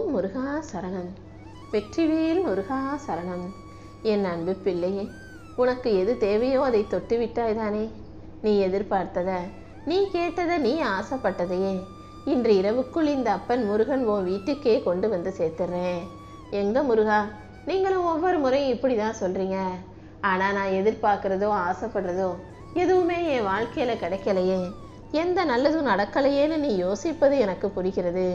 ஓம் முருகா சரணம். வெற்றிவேல் முருகா சரணம். என் அன்பு பிள்ளையே, உனக்கு எது தேவையோ அதை தொட்டு விட்டாய்தானே. நீ எதிர்பார்த்தத, நீ கேட்டதை, நீ ஆசைப்பட்டதையே இன்று இரவுக்குள் இந்த அப்பன் முருகன் உன் வீட்டுக்கே கொண்டு வந்து சேர்த்துறேன். எங்க முருகா, நீங்களும் ஒவ்வொரு முறையும் இப்படி தான் சொல்றீங்க. ஆனால் நான் எதிர்பார்க்குறதோ ஆசைப்படுறதோ எதுவுமே என் வாழ்க்கையில் கிடைக்கலையே, எந்த நல்லதும் நடக்கலையேன்னு நீ யோசிப்பது எனக்கு பிடிக்கிறது.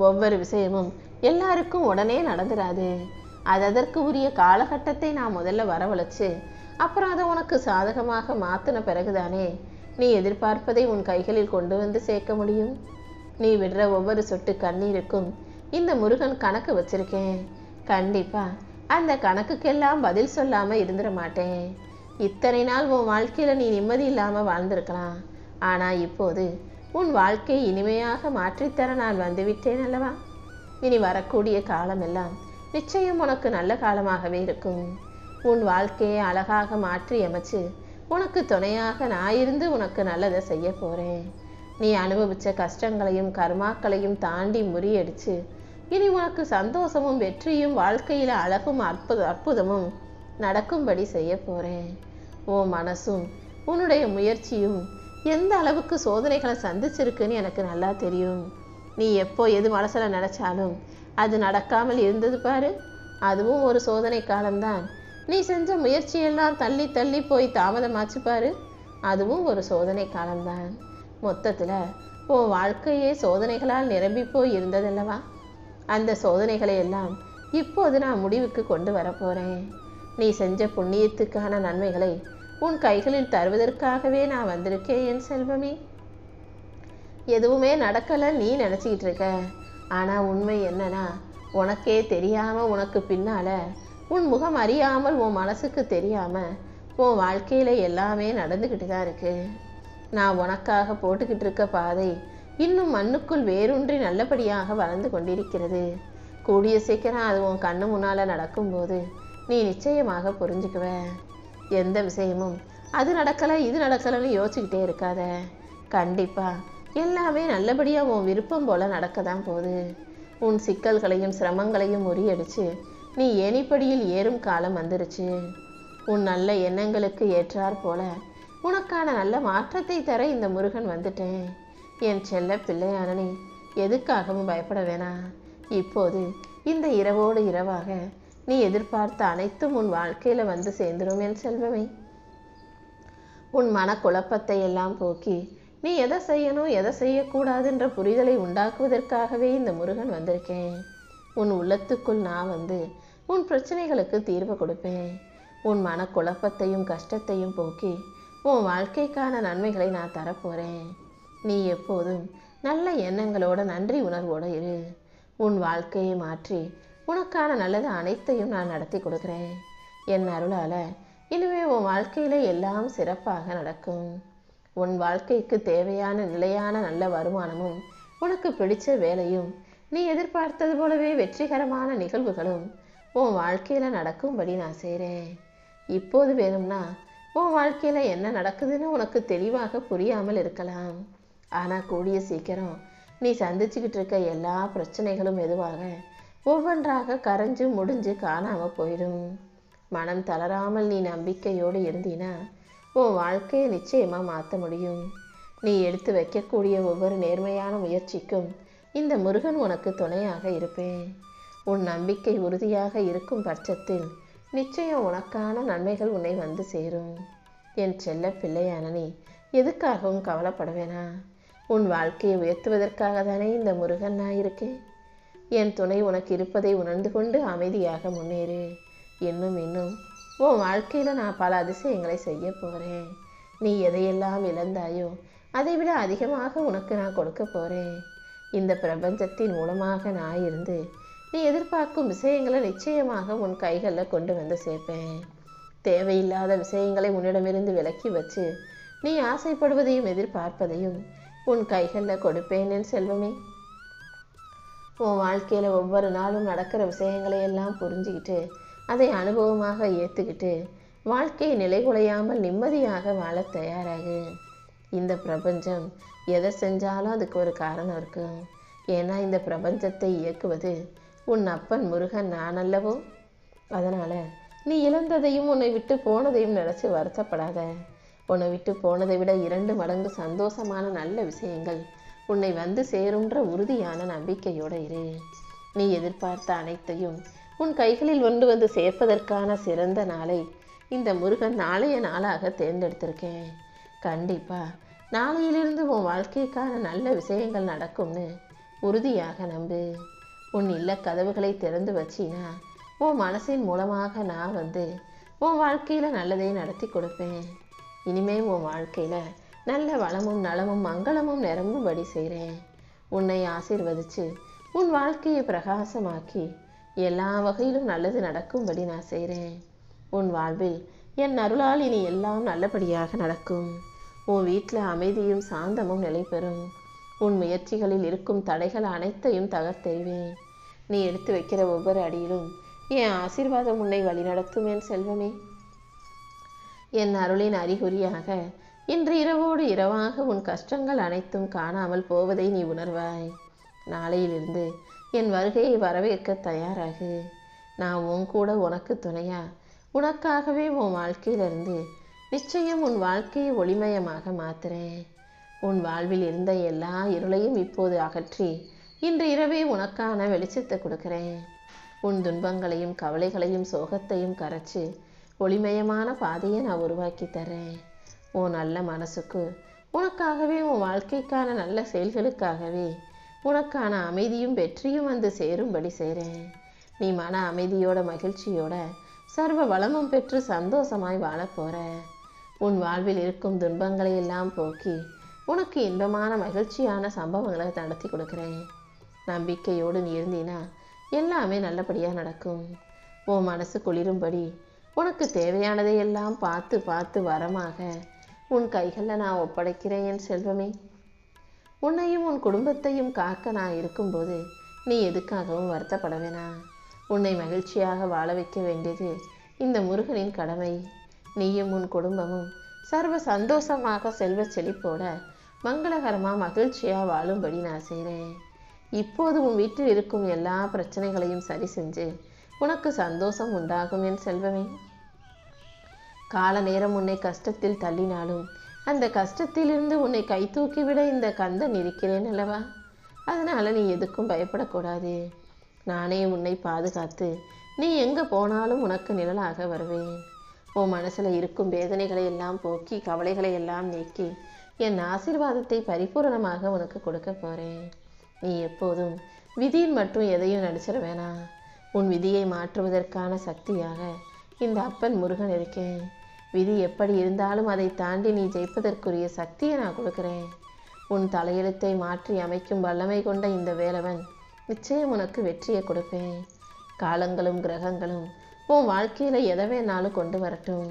ஒவ்வொரு விஷயமும் எல்லாருக்கும் உடனே நடந்துடாது. அதற்கு உரிய காலகட்டத்தை நான் முதல்ல வரவழைச்சு அப்புறம் அதை உனக்கு சாதகமாக மாற்றின பிறகுதானே நீ எதிர்பார்ப்பதை உன் கைகளில் கொண்டு வந்து சேர்க்க முடியும். நீ விடுற ஒவ்வொரு சொட்டு கண்ணீருக்கும் இந்த முருகன் கணக்கு வச்சிருக்கேன். கண்டிப்பா அந்த கணக்குக்கெல்லாம் பதில் சொல்லாமல் இருந்துட மாட்டேன். இத்தனை நாள் உன் வாழ்க்கையில் நீ நிம்மதி இல்லாமல் வாழ்ந்திருக்கலாம். ஆனால் இப்போது உன் வாழ்க்கையை இனிமையாக மாற்றித்தர நான் வந்துவிட்டேன் அல்லவா. இனி வரக்கூடிய காலமெல்லாம் நிச்சயம் உனக்கு நல்ல காலமாகவே இருக்கும். உன் வாழ்க்கையை அழகாக மாற்றி அமைச்சு உனக்கு துணையாக நான் இருந்து உனக்கு நல்லதை செய்ய போகிறேன். நீ அனுபவித்த கஷ்டங்களையும் கர்மாக்களையும் தாண்டி முறியடிச்சு இனி உனக்கு சந்தோஷமும் வெற்றியும் வாழ்க்கையில் அழகும் அற்புதமும் நடக்கும்படி செய்ய போகிறேன். உன் மனசும் உன்னுடைய முயற்சியும் எந்த அளவுக்கு சோதனைகளை சந்திச்சிருக்குன்னு எனக்கு நல்லா தெரியும். நீ எப்போ எது மனசில் நினச்சாலும் அது நடக்காமல் இருந்தது பாரு, அதுவும் ஒரு சோதனை காலம்தான். நீ செஞ்ச முயற்சியெல்லாம் தள்ளி தள்ளி போய் தாமதமாச்சு பாரு, அதுவும் ஒரு சோதனை காலம்தான். மொத்தத்தில் உன் வாழ்க்கையே சோதனைகளால் நிரம்பி போய் இருந்ததல்லவா. அந்த சோதனைகளை எல்லாம் இப்போது நான் முடிவுக்கு கொண்டு வரப்போகிறேன். நீ செஞ்ச புண்ணியத்துக்கான நன்மைகளை உன் கைகளில் தருவதற்காகவே நான் வந்திருக்கேன் என் செல்வமே. எதுவுமே நடக்கலை நீ நினச்சிக்கிட்டு இருக்க. ஆனால் உண்மை என்னன்னா, உனக்கே தெரியாமல் உனக்கு பின்னால் உன் முகம் அறியாமல் உன் மனசுக்கு தெரியாமல் உன் வாழ்க்கையில் எல்லாமே நடந்துக்கிட்டு தான் இருக்கு. நான் உனக்காக போட்டுக்கிட்டு இருக்க பாதை இன்னும் மண்ணுக்குள் வேரூன்றி நல்லபடியாக வளர்ந்து கொண்டிருக்கிறது. கூடிய சீக்கிரம் அது உன் கண்ணு முன்னால் நடக்கும்போது நீ நிச்சயமாக புரிஞ்சுக்குவ. எந்த விஷயமும் அது நடக்கலை இது நடக்கலைன்னு யோசிச்சுக்கிட்டே இருக்காத. கண்டிப்பாக எல்லாமே நல்லபடியாக உன் விருப்பம் போல் நடக்க தான் போகுது. உன் சிக்கல்களையும் சிரமங்களையும் முறியடிச்சு நீ ஏணிப்படியில் ஏறும் காலம் வந்துருச்சு. உன் நல்ல எண்ணங்களுக்கு ஏற்றார் போல உனக்கான நல்ல மாற்றத்தை தர இந்த முருகன் வந்துட்டேன். என் செல்ல பிள்ளையான நீ எதுக்காகவும் பயப்பட வேணாம். இப்போது இந்த இரவோடு இரவாக நீ எதிர்பார்த்த அனைத்தும் உன் வாழ்க்கையில் வந்து சேர்ந்துடும் என் செல்வமே. உன் மனக்குழப்பத்தை எல்லாம் போக்கி நீ எதை செய்யணும் எதை செய்யக்கூடாதுன்ற புரிதலை உண்டாக்குவதற்காகவே இந்த முருகன் வந்திருக்கேன். உன் உள்ளத்துக்குள் நான் வந்து உன் பிரச்சனைகளுக்கு தீர்வு கொடுப்பேன். உன் மனக்குழப்பத்தையும் கஷ்டத்தையும் போக்கி உன் வாழ்க்கைக்கான நன்மைகளை நான் தரப்போகிறேன். நீ எப்போதும் நல்ல எண்ணங்களோட நன்றி உணர்வோடு இரு. உன் வாழ்க்கையை மாற்றி உனக்கான நல்லது அனைத்தையும் நான் நடத்தி கொடுக்குறேன். என் அருளால் இனிமே உன் வாழ்க்கையில் எல்லாம் சிறப்பாக நடக்கும். உன் வாழ்க்கைக்கு தேவையான நிலையான நல்ல வருமானமும் உனக்கு பிடிச்ச வேலையும் நீ எதிர்பார்த்தது போலவே வெற்றிகரமான நிகழ்வுகளும் உன் வாழ்க்கையில் நடக்கும்படி நான் செய்கிறேன். இப்போது வேணும்னா உன் வாழ்க்கையில் என்ன நடக்குதுன்னு உனக்கு தெளிவாக புரியாமல் இருக்கலாம். ஆனால் கூடிய சீக்கிரம் நீ சந்திச்சுக்கிட்டு இருக்க எல்லா பிரச்சனைகளும் எதுவாக ஒவ்வொன்றாக கரைஞ்சு முடிஞ்சு காணாமல் போயிடும். மனம் தளராமல் நீ நம்பிக்கையோடு இருந்தீனா உன் வாழ்க்கையை நிச்சயமாக மாற்ற முடியும். நீ எடுத்து வைக்கக்கூடிய ஒவ்வொரு நேர்மையான முயற்சிக்கும் இந்த முருகன் உனக்கு துணையாக இருப்பேன். உன் நம்பிக்கை உறுதியாக இருக்கும் பட்சத்தில் நிச்சயம் உனக்கான நன்மைகள் உன்னை வந்து சேரும். என் செல்ல பிள்ளையான நீ எதுக்காகவும் கவலைப்பட வேணாம். உன் வாழ்க்கையை உயர்த்துவதற்காக தானே இந்த முருகன் நான் இருக்கேன். என் துணை உனக்கு இருப்பதை உணர்ந்து கொண்டு அமைதியாக முன்னேறு. இன்னும் உன் வாழ்க்கையில் நான் பல அதிசயங்களை செய்ய போகிறேன். நீ எதையெல்லாம் இழந்தாயோ அதை விட அதிகமாக உனக்கு நான் கொடுக்க போகிறேன். இந்த பிரபஞ்சத்தின் மூலமாக நான் இருந்து நீ எதிர்பார்க்கும் விஷயங்களை நிச்சயமாக உன் கைகளில் கொண்டு வந்து சேர்ப்பேன். தேவையில்லாத விஷயங்களை உன்னிடமிருந்து விலக்கி வச்சு நீ ஆசைப்படுவதையும் எதிர்பார்ப்பதையும் உன் கைகளில் கொடுப்பேன் என் செல்வமே. உன் வாழ்க்கையில் ஒவ்வொரு நாளும் நடக்கிற விஷயங்களை எல்லாம் புரிஞ்சுக்கிட்டு அதை அனுபவமாக ஏற்றுக்கிட்டு வாழ்க்கையை நிலைகுலையாமல் நிம்மதியாக வாழ தயாராகு. இந்த பிரபஞ்சம் எதை செஞ்சாலும் அதுக்கு ஒரு காரணம் இருக்கும். ஏன்னா இந்த பிரபஞ்சத்தை இயக்குவது உன் அப்பன் முருகன் நான் அல்லவோ. அதனால் நீ இழந்ததையும் உன்னை விட்டு போனதையும் நினச்சி வருத்தப்படாத. உன்னை விட்டு போனதை விட 2 மடங்கு சந்தோஷமான நல்ல விஷயங்கள் உன்னை வந்து சேரும்ன்ற உறுதியான நம்பிக்கையோடு இரு. நீ எதிர்பார்த்த அனைத்தையும் உன் கைகளில் கொண்டு வந்து சேர்ப்பதற்கான சிறந்த நாளை இந்த முருகன் நாளைய நாளாக தேர்ந்தெடுத்திருக்கேன். கண்டிப்பா நாளையிலிருந்து உன் வாழ்க்கைக்கான நல்ல விஷயங்கள் நடக்கும்னு உறுதியாக நம்பு. உன் இல்ல கதவுகளை திறந்து வச்சினா உன் மனசின் மூலமாக நான் வந்து உன் வாழ்க்கையில் நல்லதை நடத்தி கொடுப்பேன். இனிமே உன் வாழ்க்கையில் நல்ல வளமும் நலமும் மங்களமும் நிரம்பும்படி செய்கிறேன். உன்னை ஆசீர்வதித்து உன் வாழ்க்கையை பிரகாசமாக்கி எல்லா வகையிலும் நல்லது நடக்கும்படி நான் செய்கிறேன். உன் வாழ்வில் என் அருளால் இனி எல்லாம் நல்லபடியாக நடக்கும். உன் வீட்டில் அமைதியும் சாந்தமும் நிலை பெறும். உன் முயற்சிகளில் இருக்கும் தடைகள் அனைத்தையும் தகர்த்தெறிவேன். நீ எடுத்து வைக்கிற ஒவ்வொரு அடியிலும் என் ஆசீர்வாதம் உன்னை வழிநடத்தும் என் செல்வமே. என் அருளின் அறிகுறியாக இன்று இரவோடு இரவாக உன் கஷ்டங்கள் அனைத்தும் காணாமல் போவதை நீ உணர்வாய். நாளையிலிருந்து என் வருகையை வரவேற்க தயாராகு. நான் உன் கூட உனக்கு துணையா உனக்காகவே உன் வாழ்க்கையிலிருந்து நிச்சயம் உன் வாழ்க்கையை ஒளிமயமாக மாத்துறேன். உன் வாழ்வில் இருந்த எல்லா இருளையும் இப்போது அகற்றி இன்று இரவே உனக்கான வெளிச்சத்தை கொடுக்கிறேன். உன் துன்பங்களையும் கவலைகளையும் சோகத்தையும் கரைச்சி ஒளிமயமான பாதையை நான் உருவாக்கி தரேன். உன் நல்ல மனசுக்கு உனக்காகவே உன் வாழ்க்கைக்கான நல்ல செயல்களுக்காகவே உனக்கான அமைதியும் வெற்றியும் வந்து சேரும்படி செய்கிறேன். நீ மன அமைதியோட மகிழ்ச்சியோட சர்வ வளமும் பெற்று சந்தோஷமாய் வாழப்போற. உன் வாழ்வில் இருக்கும் துன்பங்களை எல்லாம் போக்கி உனக்கு இன்பமான மகிழ்ச்சியான சம்பவங்களை நடத்தி கொடுக்குறேன். நம்பிக்கையோடு நீ இருந்தீனா எல்லாமே நல்லபடியாக நடக்கும். உன் மனசு குளிரும்படி உனக்கு தேவையானதை எல்லாம் பார்த்து பார்த்து வரமாக உன் கைகளில் நான் ஒப்படைக்கிறேன் என் செல்வமே. உன்னையும் உன் குடும்பத்தையும் காக்க நான் இருக்கும்போது நீ எதுக்காகவும் வருத்தப்பட வேணாம். உன்னை மகிழ்ச்சியாக வாழ வைக்க வேண்டியது இந்த முருகனின் கடமை. நீயும் உன் குடும்பமும் சர்வ சந்தோஷமாக செல்வ செழிப்போட மங்களகரமாக மகிழ்ச்சியாக வாழும்படி நான் செய்கிறேன். இப்போது உன் வீட்டில் இருக்கும் எல்லா பிரச்சனைகளையும் சரி செஞ்சு உனக்கு சந்தோஷம் உண்டாகும் என் செல்வமே. கால நேரம் உன்னை கஷ்டத்தில் தள்ளினாலும் அந்த கஷ்டத்திலிருந்து உன்னை கை தூக்கிவிட இந்த கந்தன் இருக்கிறேன் அல்லவா. அதனால் நீ எதுக்கும் பயப்படக்கூடாது. நானே உன்னை பாதுகாத்து நீ எங்கே போனாலும் உனக்கு நிழலாக வருவேன். உன் மனசில் இருக்கும் வேதனைகளை எல்லாம் போக்கி கவலைகளை எல்லாம் நீக்கி என் ஆசீர்வாதத்தை பரிபூரணமாக உனக்கு கொடுக்க போகிறேன். நீ எப்போதும் விதியின் மட்டும் எதையும் நடிச்சிட வேணாம். உன் விதியை மாற்றுவதற்கான சக்தியாக இந்த அப்பன் முருகன் இருக்கேன். விதி எப்படி இருந்தாலும் அதை தாண்டி நீ ஜெயிப்பதற்குரிய சக்தியை நான் கொடுக்குறேன். உன் தலையெழுத்தை மாற்றி அமைக்கும் வல்லமை கொண்ட இந்த வேலவன் நிச்சயம் உனக்கு வெற்றியை கொடுப்பேன். காலங்களும் கிரகங்களும் உன் வாழ்க்கையில் எதை வேணாலும் கொண்டு வரட்டும்.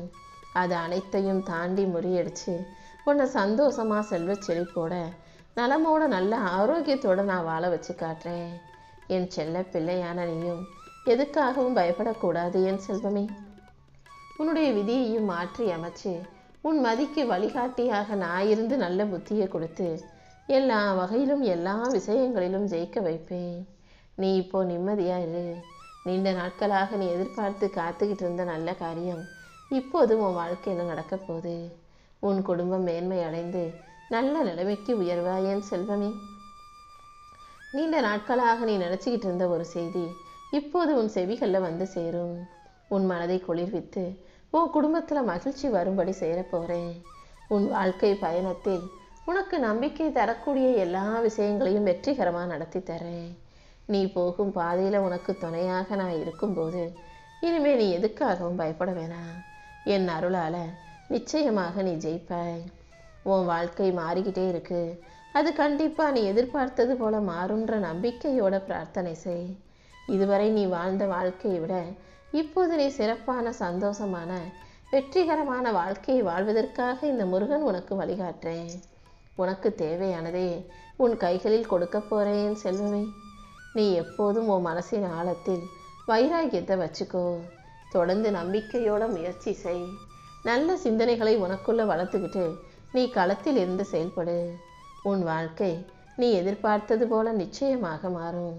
அது அனைத்தையும் தாண்டி முறியடிச்சு உன்னை சந்தோஷமாக செல்வ செழிப்போட நலமோட நல்ல ஆரோக்கியத்தோடு நான் வாழ வச்சு காட்டுறேன். என் செல்ல பிள்ளையான நீயும் எதுக்காகவும் பயப்படக்கூடாது என் செல்வமே. உன்னுடைய விதியையும் மாற்றி அமைச்சு உன் மதிக்கு வழிகாட்டியாக நான் இருந்து நல்ல புத்தியை கொடுத்து எல்லா வகையிலும் எல்லா விஷயங்களிலும் ஜெயிக்க வைப்பேன். நீ இப்போ நிம்மதியாக இரு. நீண்ட நாட்களாக நீ எதிர்பார்த்து காத்துக்கிட்டு இருந்த நல்ல காரியம் இப்போது உன் வாழ்க்கையில் நடக்க போகுது. உன் குடும்பம் மேன்மை அடைந்து நல்ல நிலைமைக்கு உயர்வாய் என் செல்வமே. நீண்ட நாட்களாக நீ நினச்சிக்கிட்டு இருந்த ஒரு செய்தி இப்போது உன் செவிகளில் வந்து சேரும். உன் மனதை குளிர்வித்து உன் குடும்பத்தில் மகிழ்ச்சி வரும்படி சேர போகிறேன். உன் வாழ்க்கை பயணத்தில் உனக்கு நம்பிக்கை தரக்கூடிய எல்லா விஷயங்களையும் வெற்றிகரமாக நடத்தி தரேன். நீ போகும் பாதையில் உனக்கு துணையாக நான் இருக்கும்போது இனிமே நீ எதுக்காகவும் பயப்பட வேணாம். என் அருளால் நிச்சயமாக நீ ஜெயிப்பாய். உன் வாழ்க்கை மாறிக்கிட்டே இருக்கு. அது கண்டிப்பாக நீ எதிர்பார்த்தது போல மாறுன்ற நம்பிக்கையோட பிரார்த்தனை செய். இதுவரை நீ வாழ்ந்த வாழ்க்கையை விட இப்போது நீ சிறப்பான சந்தோஷமான வெற்றிகரமான வாழ்க்கையை வாழ்வதற்காக இந்த முருகன் உனக்கு வழிகாட்டுறேன். உனக்கு தேவையானதே உன் கைகளில் கொடுக்க போகிறேன் செல்வமே. நீ எப்போதும் உன் மனசின் ஆழத்தில் வைராகியத்தை வச்சுக்கோ. தொடர்ந்து நம்பிக்கையோட முயற்சி செய். நல்ல சிந்தனைகளை உனக்குள்ள வளர்த்துக்கிட்டு நீ களத்தில் இருந்து செயல்படு. உன் வாழ்க்கை நீ எதிர்பார்த்தது போல நிச்சயமாக மாறும்.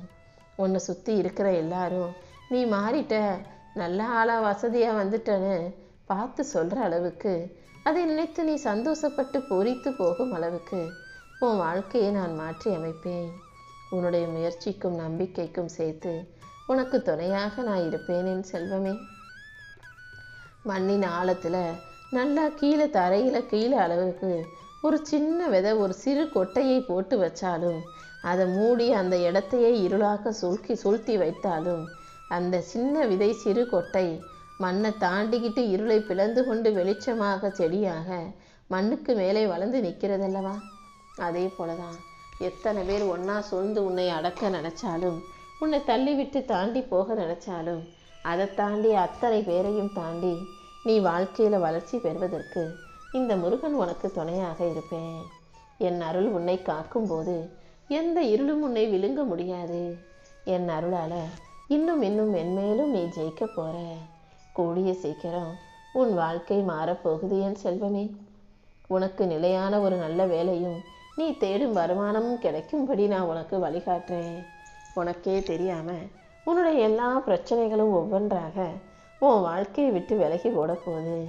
உன்னை சுற்றி இருக்கிற எல்லாரும் நீ மாறிட்ட, நல்ல ஆளாக வசதியாக வந்துட்டன்னு பார்த்து சொல்கிற அளவுக்கு, அதை நினைத்து நீ சந்தோஷப்பட்டு பூரித்து போகும் அளவுக்கு உன் வாழ்க்கையை நான் மாற்றி அமைப்பேன். உன்னுடைய முயற்சிக்கும் நம்பிக்கைக்கும் சேர்த்து உனக்கு துணையாக நான் இருப்பேன் என் செல்வமே. மண்ணின் ஆழத்தில் நல்லா கீழே தரையில் கீழே அளவுக்கு ஒரு சின்ன விதை, ஒரு சிறு கொட்டையை போட்டு வச்சாலும், அதை மூடி அந்த இடத்தையே இருளாக சுழ்த்தி வைத்தாலும், அந்த சின்ன விதை சிறு கொட்டை மண்ணை தாண்டிக்கிட்டு இருளை பிளந்து கொண்டு வெளிச்சமாக செடியாக மண்ணுக்கு மேலே வளர்ந்து நிற்கிறதல்லவா? அதே போலதான் எத்தனை பேர் ஒன்றா சூழ்ந்து உன்னை அடக்க நினச்சாலும், உன்னை தள்ளிவிட்டு தாண்டி போக நினச்சாலும், அதை தாண்டி அத்தனை பேரையும் தாண்டி நீ வாழ்க்கையில் வளர்ச்சி பெறுவதற்கு இந்த முருகன் உனக்கு துணையாக இருப்பேன். என் அருள் உன்னை காக்கும்போது எந்த இருளும் உன்னை விழுங்க முடியாது. என் அருளால் இன்னும் இன்னும் மென்மேலும் நீ ஜெயிக்க போற. கூடிய சீக்கிரம் உன் வாழ்க்கை மாறப்போகுது என் செல்வமே. உனக்கு நிலையான ஒரு நல்ல வேலையும் நீ தேடும் வருமானமும் கிடைக்கும்படி நான் உனக்கு வழிகாட்டுறேன். உனக்கே தெரியாமல் உன்னுடைய எல்லா பிரச்சனைகளும் ஒவ்வொன்றாக உன் வாழ்க்கையை விட்டு விலகி ஓட போகுது.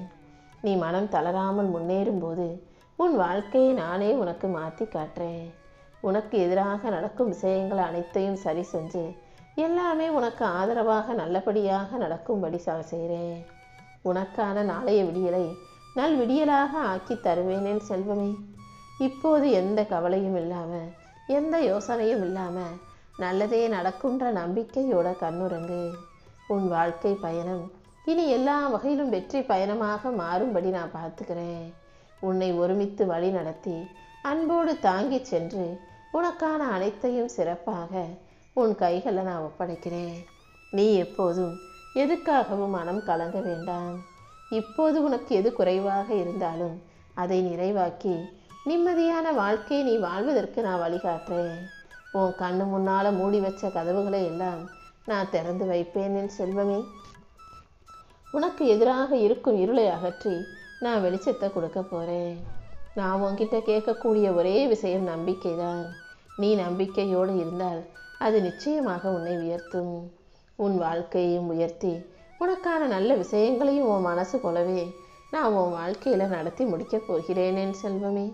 நீ மனம் தளராமல் முன்னேறும்போது உன் வாழ்க்கையை நானே உனக்கு மாற்றி காட்டுறேன். உனக்கு எதிராக நடக்கும் விஷயங்கள் அனைத்தையும் சரி செஞ்சு எல்லாமே உனக்கு ஆதரவாக நல்லபடியாக நடக்கும்படி செய்கிறேன். உனக்கான நாளைய விடியலை நல் விடியலாக ஆக்கி தருவேன் என் செல்வமே. இப்போது எந்த கவலையும் இல்லாமல், எந்த யோசனையும் இல்லாமல் நல்லதே நடக்குன்ற நம்பிக்கையோட கண்ணுறங்கு. உன் வாழ்க்கை பயணம் இனி எல்லா வகையிலும் வெற்றி பயணமாக மாறும்படி நான் பார்த்துக்கிறேன். உன்னை ஒருமித்து வழி நடத்தி அன்போடு தாங்கி சென்று உனக்கான அனைத்தையும் சிறப்பாக உன் கைகளை நான் ஒப்படைக்கிறேன். நீ எப்போதும் எதுக்காகவும் மனம் கலங்க வேண்டாம். இப்போது உனக்கு எது குறைவாக இருந்தாலும் அதை நிறைவாக்கி நிம்மதியான வாழ்க்கையை நீ வாழ்வதற்கு நான் வழிகாட்டுறேன். உன் கண்ணு முன்னால் மூடி வச்ச கதவுகளை எல்லாம் நான் திறந்து வைப்பேன் என் செல்வமே. உனக்கு எதிராக இருக்கும் இருளை அகற்றி நான் வெளிச்சத்தை கொடுக்க போகிறேன். நான் உன்கிட்ட கேட்கக்கூடிய ஒரே விஷயம் நம்பிக்கை தான். நீ நம்பிக்கையோடு இருந்தால் அது நிச்சயமாக உன்னை உயர்த்தும். உன் வாழ்க்கையையும் உயர்த்தி உனக்கான நல்ல விஷயங்களையும் உன் மனசு போலவே நான் உன் வாழ்க்கையில் நடத்தி முடிக்கப் போகிறேன் என் செல்வமே.